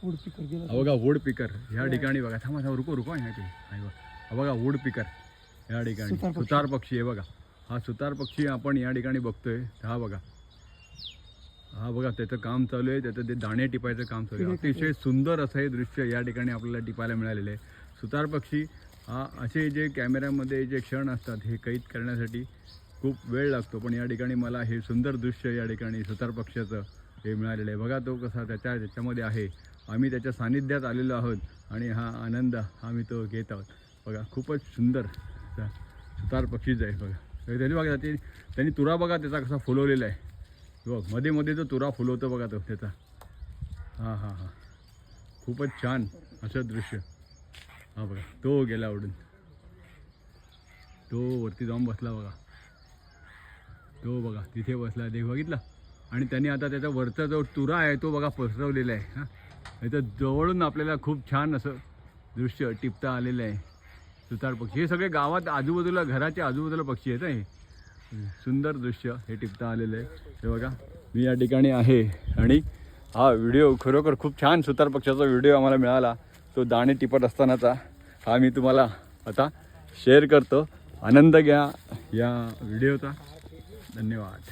हा बघा wood picker ह्या ठिकाणी बघा. थांबा थांबा रुको रुको आहे हा बघा वूड पिकर या ठिकाणी सुतार पक्षी आहे बघा. हा सुतार पक्षी आपण या ठिकाणी बघतोय. हा बघा त्याचं काम चालू आहे. त्याचं ते दाणे टिपायचं काम चालू आहे. अतिशय सुंदर असं हे दृश्य या ठिकाणी आपल्याला टिपायला मिळालेलं आहे. सुतार पक्षी हा असे जे कॅमेऱ्यामध्ये जे क्षण असतात हे कैद करण्यासाठी खूप वेळ लागतो, पण या ठिकाणी मला हे सुंदर दृश्य या ठिकाणी सुतार पक्ष्याचं हे मिळालेलं आहे. बघा तो कसा त्याच्यामध्ये आहे. आम्ही त्याच्या सानिध्यात आलेलो आहोत आणि हा आनंद आम्ही तो घेत आहोत. बघा खूपच सुंदर सुतार पक्षीच आहे बघा. त्यांनी बघा त्यांनी तुरा बघा त्याचा कसा फुलवलेला आहे. बघ मध्ये मध्ये तो तुरा फुलवतो बघा तो त्याचा. हां खूपच छान असं दृश्य. हा बघा तो गेला उडून. तो वरती जाऊन बसला बघा. तो बघा तिथे बसला ते बघितलं. आणि त्यांनी आता त्याचा वरचा जो तुरा आहे तो बघा पसरवलेला आहे. हां इथं जवळून आपल्याला खूप छान असं दृश्य टिपता आलेलं आहे. सुतार पक्षी हे सगळे गावात आजूबाजूला घराच्या आजूबाजूला पक्षी आहेत. हे सुंदर दृश्य हे टिपता आलेलं आहे. हे बघा मी या ठिकाणी आहे आणि हा व्हिडिओ खरोखर खूप छान सुतार पक्षाचा व्हिडिओ आम्हाला मिळाला. तो दाणे टिपत असतानाचा हा मी तुम्हाला आता शेअर करतो. आनंद घ्या या व्हिडिओचा. धन्यवाद.